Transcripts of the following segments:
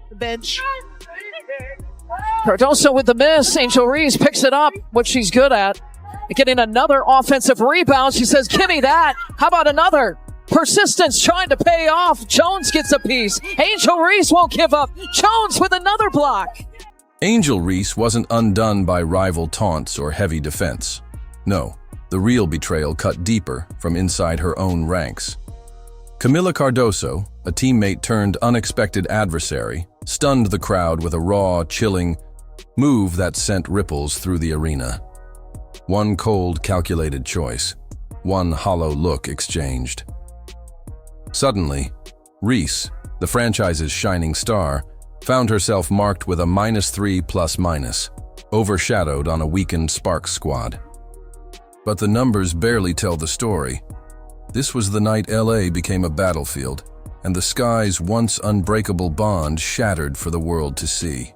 the bench. Cardoso with the miss. Angel Reese picks it up, what she's good at. Getting another offensive rebound. She says, give me that. How about another? Persistence trying to pay off. Jones gets a piece. Angel Reese won't give up. Jones with another block. Angel Reese wasn't undone by rival taunts or heavy defense. No, the real betrayal cut deeper from inside her own ranks. Kamilla Cardoso, a teammate turned unexpected adversary, stunned the crowd with a raw, chilling move that sent ripples through the arena. One cold, calculated choice, one hollow look exchanged. Suddenly, Reese, the franchise's shining star, found herself marked with a -3+-, overshadowed on a weakened Sparks squad. But the numbers barely tell the story. This was the night LA became a battlefield, and the Sky's once unbreakable bond shattered for the world to see.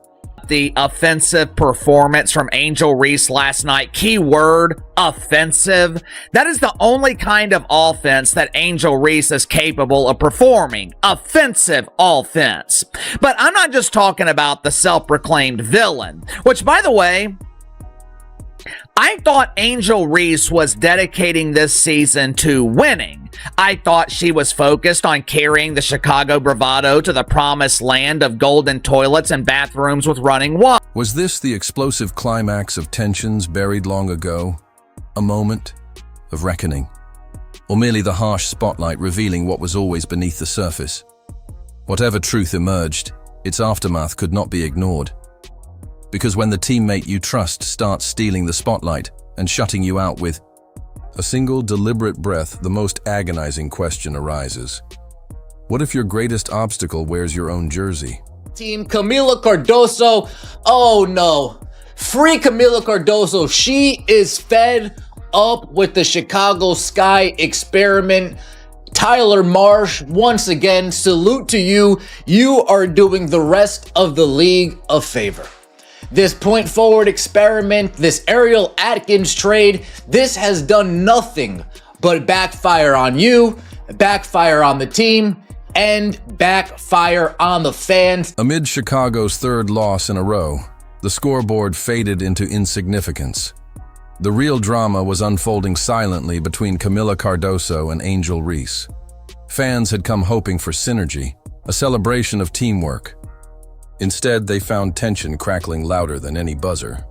The offensive performance from Angel Reese last night, keyword offensive. That is the only kind of offense that Angel Reese is capable of performing. Offensive offense. But I'm not just talking about the self-proclaimed villain, which, by the way, I thought Angel Reese was dedicating this season to winning. I thought she was focused on carrying the Chicago bravado to the promised land of golden toilets and bathrooms with running water. Was this the explosive climax of tensions buried long ago? A moment of reckoning? Or merely the harsh spotlight revealing what was always beneath the surface? Whatever truth emerged, its aftermath could not be ignored. Because when the teammate you trust starts stealing the spotlight and shutting you out with a single deliberate breath, the most agonizing question arises. What if your greatest obstacle wears your own jersey? Team Kamilla Cardoso. Oh no. Free Kamilla Cardoso. She is fed up with the Chicago Sky experiment. Tyler Marsh, once again, salute to you. You are doing the rest of the league a favor. This point forward experiment, this Ariel Atkins trade, this has done nothing but backfire on you, backfire on the team, and backfire on the fans. Amid Chicago's third loss in a row, the scoreboard faded into insignificance. The real drama was unfolding silently between Kamilla Cardoso and Angel Reese. Fans had come hoping for synergy, a celebration of teamwork. Instead, they found tension crackling louder than any buzzer.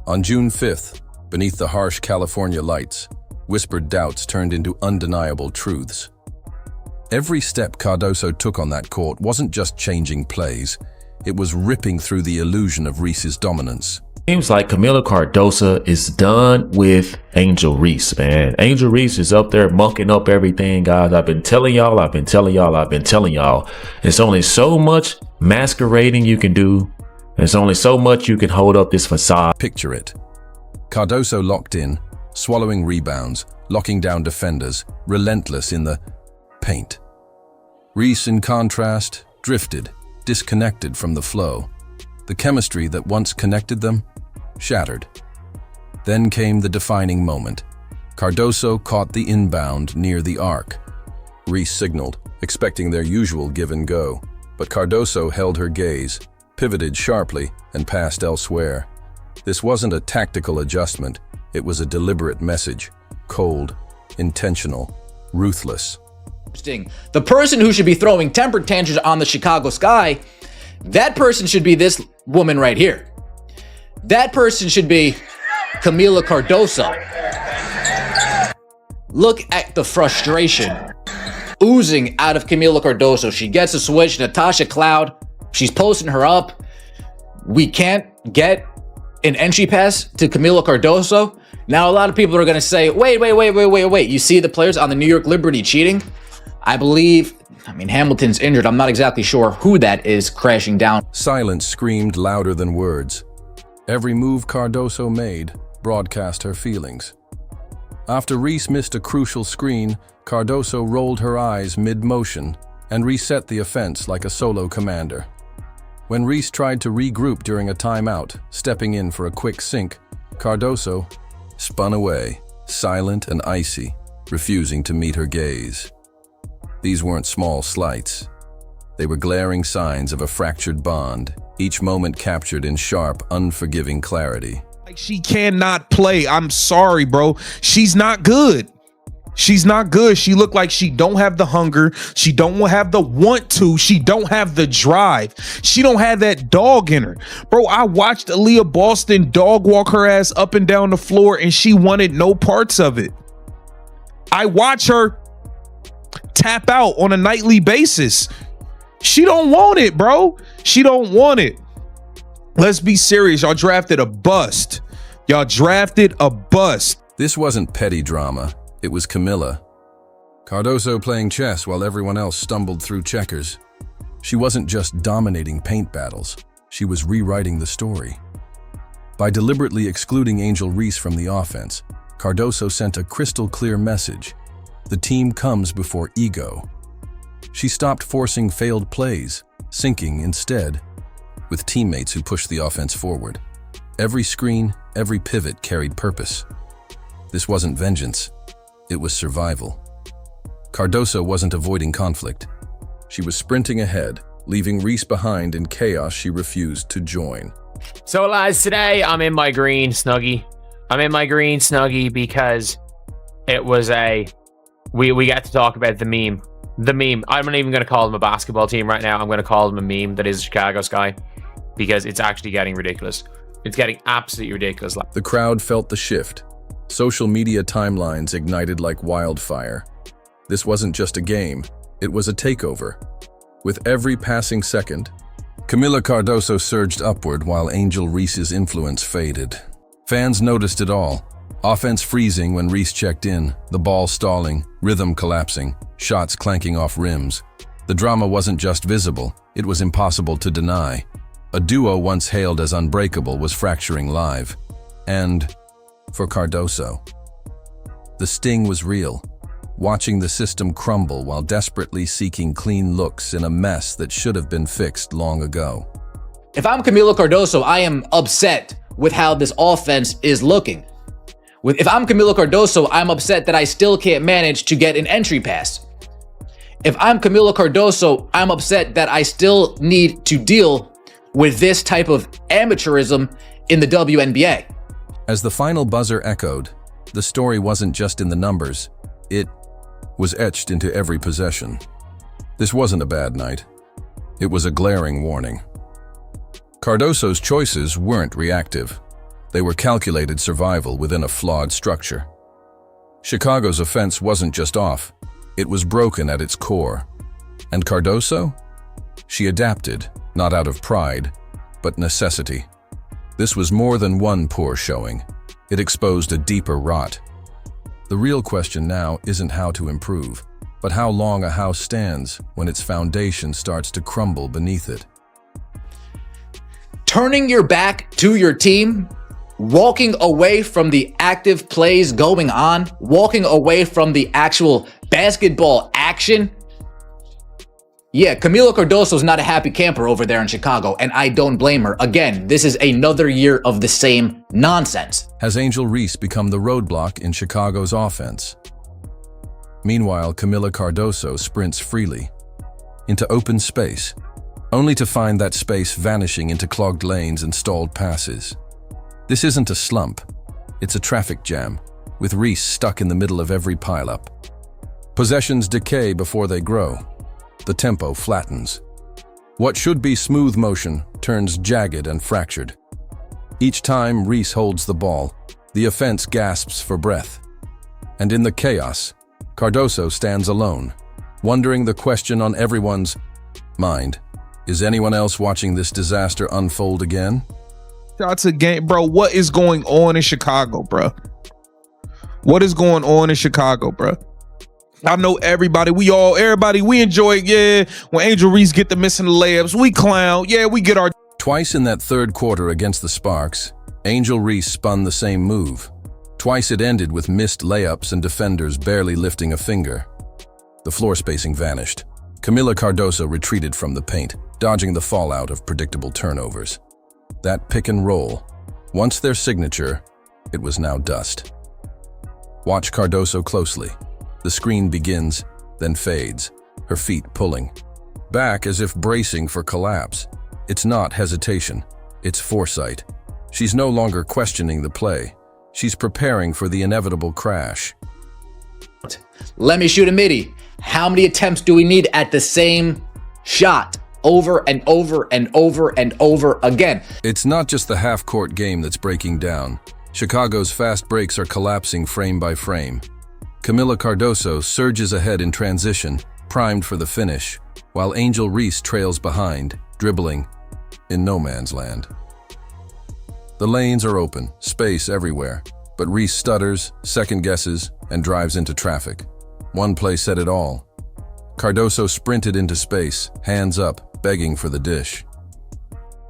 On June 5th, beneath the harsh California lights, whispered doubts turned into undeniable truths. Every step Cardoso took on that court wasn't just changing plays, it was ripping through the illusion of Reese's dominance. Seems like Kamilla Cardoso is done with Angel Reese, man. Angel Reese is up there mucking up everything, guys. I've been telling y'all. It's only so much masquerading you can do. There's only so much you can hold up this facade. Picture it. Cardoso locked in, swallowing rebounds, locking down defenders, relentless in the paint. Reese, in contrast, drifted, disconnected from the flow. The chemistry that once connected them shattered. Then came the defining moment. Cardoso caught the inbound near the arc. Reese signaled, expecting their usual give and go, but Cardoso held her gaze, pivoted sharply, and passed elsewhere. This wasn't a tactical adjustment, it was a deliberate message. Cold, intentional, ruthless. The person who should be throwing temper tantrums on the Chicago Sky, that person should be this woman right here. That person should be Kamilla Cardoso. Look at the frustration oozing out of Kamilla Cardoso. She gets a switch, Natasha Cloud, she's posting her up. We can't get an entry pass to Kamilla Cardoso. Now, a lot of people are going to say, wait. You see the players on the New York Liberty cheating? I mean, Hamilton's injured. I'm not exactly sure who that is crashing down. Silence screamed louder than words. Every move Cardoso made broadcast her feelings. After Reese missed a crucial screen, Cardoso rolled her eyes mid-motion and reset the offense like a solo commander. When Reese tried to regroup during a timeout, stepping in for a quick sink, Cardoso spun away, silent and icy, refusing to meet her gaze. These weren't small slights. They were glaring signs of a fractured bond, each moment captured in sharp, unforgiving clarity. Like, she cannot play. I'm sorry, bro. She's not good. She's not good. She looked like she don't have the hunger. She don't have the want to. She don't have the drive. She don't have that dog in her. Bro, I watched Aaliyah Boston dog walk her ass up and down the floor and she wanted no parts of it. I watch her tap out on a nightly basis. She don't want it, bro. She don't want it. Let's be serious. Y'all drafted a bust. Y'all drafted a bust. This wasn't petty drama. It was Kamilla Cardoso playing chess while everyone else stumbled through checkers. She wasn't just dominating paint battles. She was rewriting the story. By deliberately excluding Angel Reese from the offense, Cardoso sent a crystal clear message. The team comes before ego. She stopped forcing failed plays, syncing instead with teammates who pushed the offense forward. Every screen, every pivot carried purpose. This wasn't vengeance. It was survival. Cardoso wasn't avoiding conflict. She was sprinting ahead, leaving Reese behind in chaos she refused to join. So lads, today I'm in my green Snuggie. I'm in my green Snuggie because it was we got to talk about the meme. The meme. I'm not even going to call them a basketball team right now. I'm going to call them a meme that is Chicago Sky, because it's actually getting ridiculous. It's getting absolutely ridiculous. The crowd felt the shift. Social media timelines ignited like wildfire. This wasn't just a game, it was a takeover. With every passing second, Kamilla Cardoso surged upward while Angel Reese's influence faded. Fans noticed it all. Offense freezing when Reese checked in, the ball stalling, rhythm collapsing, shots clanking off rims. The drama wasn't just visible, it was impossible to deny. A duo once hailed as unbreakable was fracturing live. And for Cardoso, the sting was real, watching the system crumble while desperately seeking clean looks in a mess that should have been fixed long ago. If I'm Kamilla Cardoso, I am upset with how this offense is looking. If I'm Kamilla Cardoso, I'm upset that I still can't manage to get an entry pass. If I'm Kamilla Cardoso, I'm upset that I still need to deal with this type of amateurism in the WNBA. As the final buzzer echoed, the story wasn't just in the numbers, it was etched into every possession. This wasn't a bad night. It was a glaring warning. Cardoso's choices weren't reactive. They were calculated survival within a flawed structure. Chicago's offense wasn't just off, it was broken at its core. And Cardoso? She adapted, not out of pride, but necessity. This was more than one poor showing. It exposed a deeper rot. The real question now isn't how to improve, but how long a house stands when its foundation starts to crumble beneath it. Turning your back to your team, walking away from the active plays going on, walking away from the actual basketball action. Yeah, Kamilla Cardoso's not a happy camper over there in Chicago, and I don't blame her. Again, this is another year of the same nonsense. Has Angel Reese become the roadblock in Chicago's offense? Meanwhile, Kamilla Cardoso sprints freely into open space, only to find that space vanishing into clogged lanes and stalled passes. This isn't a slump, it's a traffic jam, with Reese stuck in the middle of every pileup. Possessions decay before they grow. The tempo flattens. What should be smooth motion turns jagged and fractured. Each time Reese holds the ball, the offense gasps for breath. And in the chaos, Cardoso stands alone, wondering the question on everyone's mind. Is anyone else watching this disaster unfold again? Shots a game, bro. What is going on in Chicago, bro? What is going on in Chicago, bro? I know everybody, we enjoy it, yeah. When Angel Reese get the missing layups, we clown, yeah, we get our... Twice in that third quarter against the Sparks, Angel Reese spun the same move. Twice it ended with missed layups and defenders barely lifting a finger. The floor spacing vanished. Kamilla Cardoso retreated from the paint, dodging the fallout of predictable turnovers. That pick and roll, once their signature, it was now dust. Watch Cardoso closely. The screen begins, then fades, her feet pulling. back as if bracing for collapse. It's not hesitation, it's foresight. She's no longer questioning the play. She's preparing for the inevitable crash. Let me shoot a midi. How many attempts do we need at the same shot? Over and over and over and over again. It's not just the half-court game that's breaking down. Chicago's fast breaks are collapsing frame by frame. Kamilla Cardoso surges ahead in transition, primed for the finish, while Angel Reese trails behind, dribbling in no man's land. The lanes are open, space everywhere, but Reese stutters, second guesses, and drives into traffic. One play said it all. Cardoso sprinted into space, hands up, begging for the dish.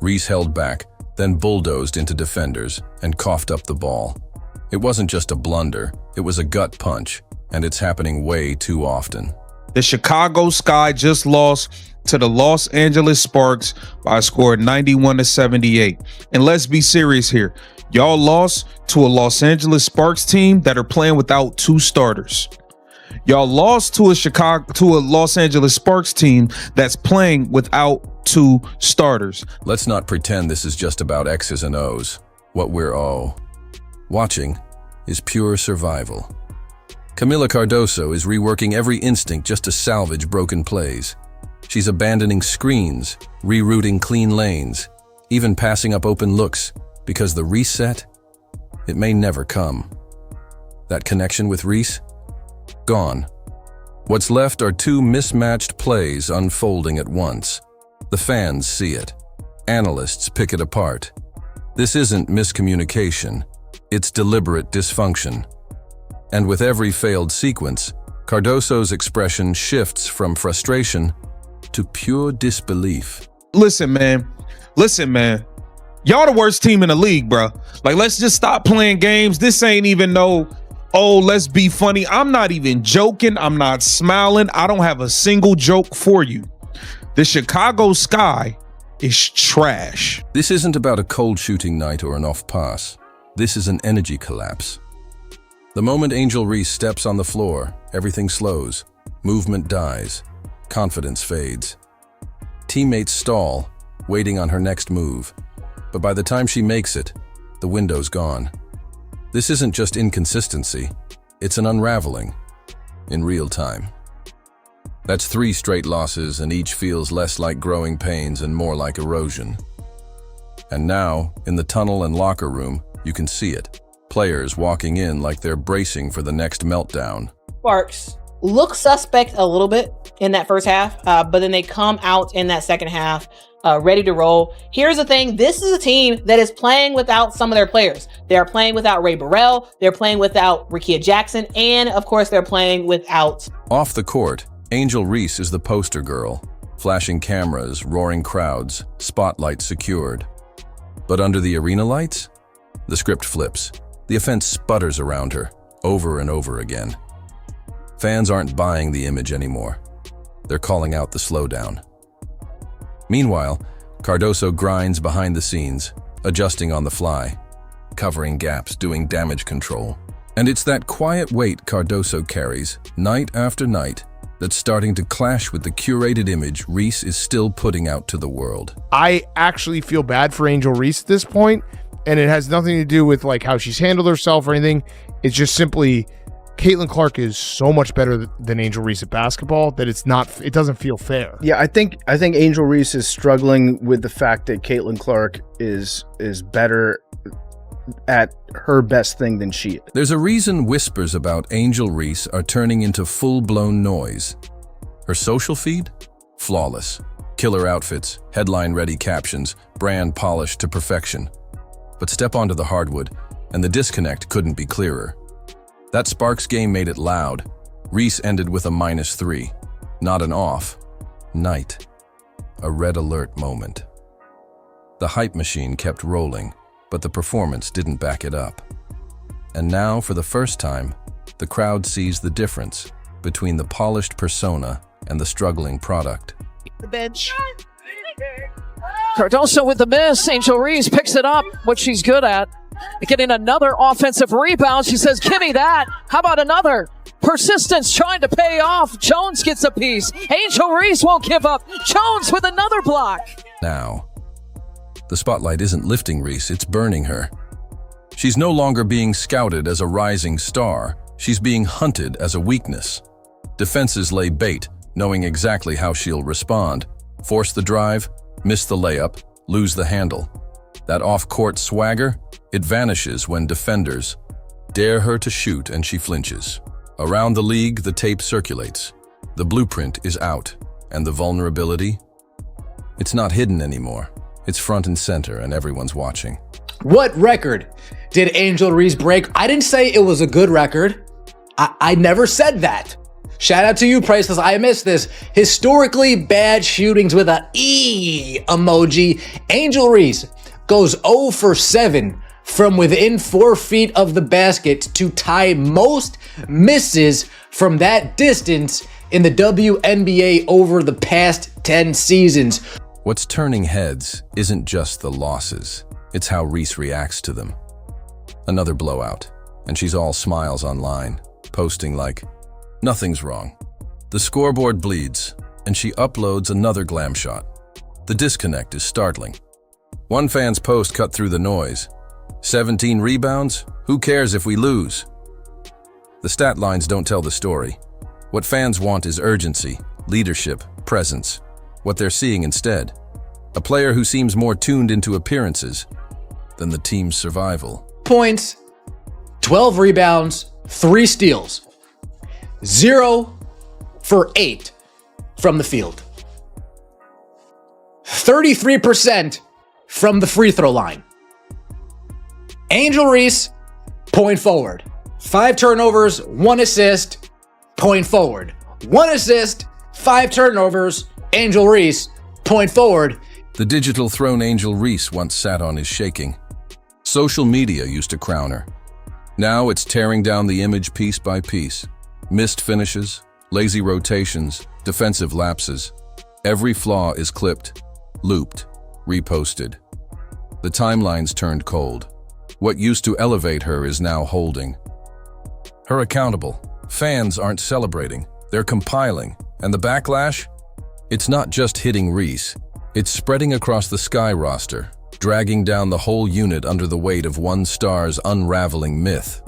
Reese held back, then bulldozed into defenders and coughed up the ball. It wasn't just a blunder, it was a gut punch, and it's happening way too often. The Chicago Sky just lost to the Los Angeles Sparks by a score of 91-78. And let's be serious here. Y'all lost to a Los Angeles Sparks team that are playing without 2 starters. Y'all lost to a Los Angeles Sparks team that's playing without 2 starters. Let's not pretend this is just about X's and O's. What we're watching is pure survival. Kamilla Cardoso is reworking every instinct just to salvage broken plays. She's abandoning screens, rerouting clean lanes, even passing up open looks, because the reset, it may never come. That connection with Reese? Gone. What's left are 2 mismatched plays unfolding at once. The fans see it. Analysts pick it apart. This isn't miscommunication. It's deliberate dysfunction. And with every failed sequence, Cardoso's expression shifts from frustration to pure disbelief. Listen, man. Y'all the worst team in the league, bro. Like, let's just stop playing games. This ain't even let's be funny. I'm not even joking. I'm not smiling. I don't have a single joke for you. The Chicago Sky is trash. This isn't about a cold shooting night or an off pass. This is an energy collapse. The moment Angel Reese steps on the floor, everything slows, movement dies, confidence fades. Teammates stall, waiting on her next move. But by the time she makes it, the window's gone. This isn't just inconsistency, it's an unraveling in real time. That's 3 straight losses, and each feels less like growing pains and more like erosion. And now, in the tunnel and locker room, you can see it. Players walking in like they're bracing for the next meltdown. Sparks look suspect a little bit in that first half, but then they come out in that second half ready to roll. Here's the thing. This is a team that is playing without some of their players. They're playing without Ray Burrell. They're playing without Rickea Jackson. And of course, they're playing without... Off the court, Angel Reese is the poster girl. Flashing cameras, roaring crowds, spotlight secured. But under the arena lights, the script flips. The offense sputters around her, over and over again. Fans aren't buying the image anymore. They're calling out the slowdown. Meanwhile, Cardoso grinds behind the scenes, adjusting on the fly, covering gaps, doing damage control. And it's that quiet weight Cardoso carries, night after night, that's starting to clash with the curated image Reese is still putting out to the world. I actually feel bad for Angel Reese at this point, and it has nothing to do with like how she's handled herself or anything. It's just simply Caitlin Clark is so much better than Angel Reese at basketball that it doesn't feel fair. Yeah, I think Angel Reese is struggling with the fact that Caitlin Clark is better at her best thing than she is. There's a reason whispers about Angel Reese are turning into full-blown noise. Her social feed? Flawless. Killer outfits, headline-ready captions, brand polished to perfection. But step onto the hardwood, and the disconnect couldn't be clearer. That Sparks game made it loud. Reese ended with a -3. Not an off. Night. A red alert moment. The hype machine kept rolling, but the performance didn't back it up. And now, for the first time, the crowd sees the difference between the polished persona and the struggling product. The bench. Cardoso with the miss. Angel Reese picks it up, what she's good at. Getting another offensive rebound. She says, give me that. How about another? Persistence trying to pay off. Jones gets a piece. Angel Reese won't give up. Jones with another block. Now, the spotlight isn't lifting Reese, it's burning her. She's no longer being scouted as a rising star. She's being hunted as a weakness. Defenses lay bait, knowing exactly how she'll respond. Force the drive, miss the layup, lose the handle. That off-court swagger, it vanishes when defenders dare her to shoot and she flinches. Around the league, the tape circulates. The blueprint is out, and the vulnerability? It's not hidden anymore. It's front and center, and everyone's watching. What record did Angel Reese break? I didn't say it was a good record. I never said that. Shout out to you, Priceless. I missed this. Historically bad shootings with a E emoji. Angel Reese goes 0 for 7 from within 4 feet of the basket to tie most misses from that distance in the WNBA over the past 10 seasons. What's turning heads isn't just the losses. It's how Reese reacts to them. Another blowout, and she's all smiles online, posting like, nothing's wrong. The scoreboard bleeds, and she uploads another glam shot. The disconnect is startling. One fan's post cut through the noise. 17 rebounds? Who cares if we lose? The stat lines don't tell the story. What fans want is urgency, leadership, presence. What they're seeing instead, a player who seems more tuned into appearances than the team's survival. Points, 12 rebounds, 3 steals. 0 for 8 from the field. 33% from the free throw line. Angel Reese, point forward. 5 turnovers, 1 assist, point forward. 1 assist, 5 turnovers, Angel Reese, point forward. The digital throne Angel Reese once sat on is shaking. Social media used to crown her. Now it's tearing down the image piece by piece. Missed finishes, lazy rotations, defensive lapses. Every flaw is clipped, looped, reposted. The timeline's turned cold. What used to elevate her is now holding her accountable. Fans aren't celebrating, they're compiling. And the backlash? It's not just hitting Reese. It's spreading across the Sky roster, dragging down the whole unit under the weight of one star's unraveling myth.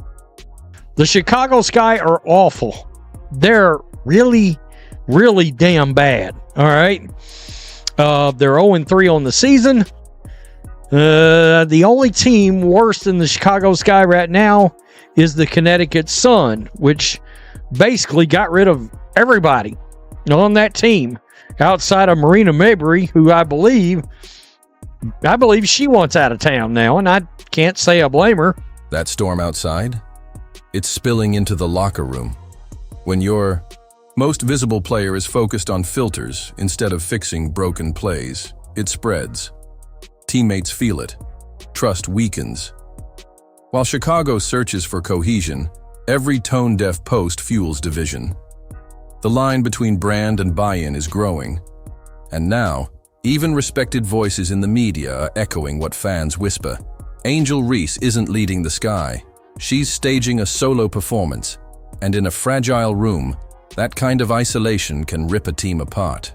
The Chicago Sky are awful. They're really, really damn bad. All right. They're 0-3 on the season. The only team worse than the Chicago Sky right now is the Connecticut Sun, which basically got rid of everybody on that team outside of Marina Mabrey, who I believe she wants out of town now, and I can't say I blame her. That storm outside? It's spilling into the locker room. When your most visible player is focused on filters instead of fixing broken plays, it spreads. Teammates feel it. Trust weakens. While Chicago searches for cohesion, every tone-deaf post fuels division. The line between brand and buy-in is growing. And now, even respected voices in the media are echoing what fans whisper. Angel Reese isn't leading the Sky. She's staging a solo performance. And in a fragile room, that kind of isolation can rip a team apart.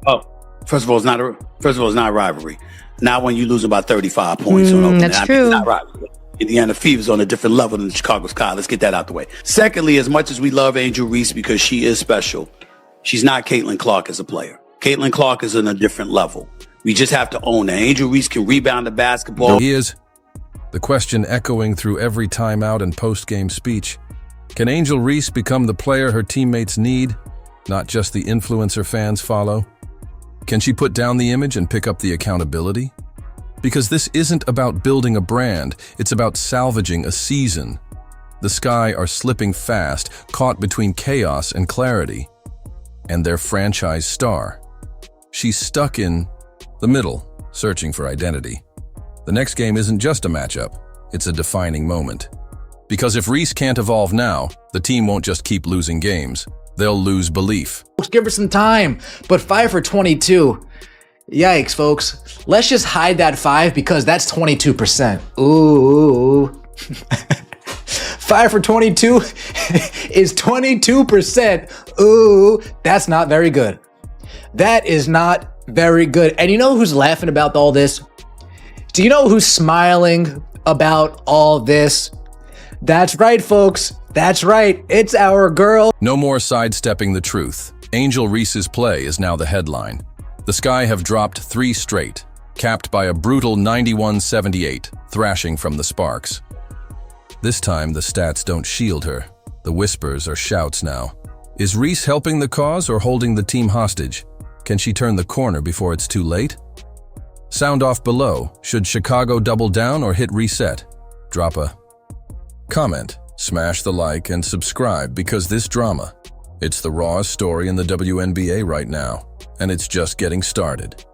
Oh, first of all, it's not a rivalry. Not when you lose about 35 points on opening. That's true. It's not rivalry. Indiana Fever's on a different level than the Chicago Sky. Let's get that out the way. Secondly, as much as we love Angel Reese because she is special, she's not Caitlin Clark as a player. Caitlin Clark is on a different level. We just have to own that. Angel Reese can rebound the basketball. He is. The question echoing through every timeout and post-game speech. Can Angel Reese become the player her teammates need, not just the influencer fans follow? Can she put down the image and pick up the accountability? Because this isn't about building a brand, it's about salvaging a season. The Sky are slipping fast, caught between chaos and clarity. And their franchise star. She's stuck in the middle, searching for identity. The next game isn't just a matchup, it's a defining moment. Because if Reese can't evolve now, the team won't just keep losing games. They'll lose belief. Give her some time, but 5 for 22. Yikes, folks. Let's just hide that 5 because that's 22%. Ooh. 5 for 22 is 22%. Ooh, that's not very good. That is not very good. And you know who's laughing about all this? Do you know who's smiling about all this? That's right, folks. That's right. It's our girl. No more sidestepping the truth. Angel Reese's play is now the headline. The Sky have dropped 3 straight, capped by a brutal 91-78, thrashing from the Sparks. This time, the stats don't shield her. The whispers are shouts now. Is Reese helping the cause or holding the team hostage? Can she turn the corner before it's too late? Sound off below. Should Chicago double down or hit reset? Drop a comment, smash the like, and subscribe because this drama, it's the rawest story in the WNBA right now, and it's just getting started.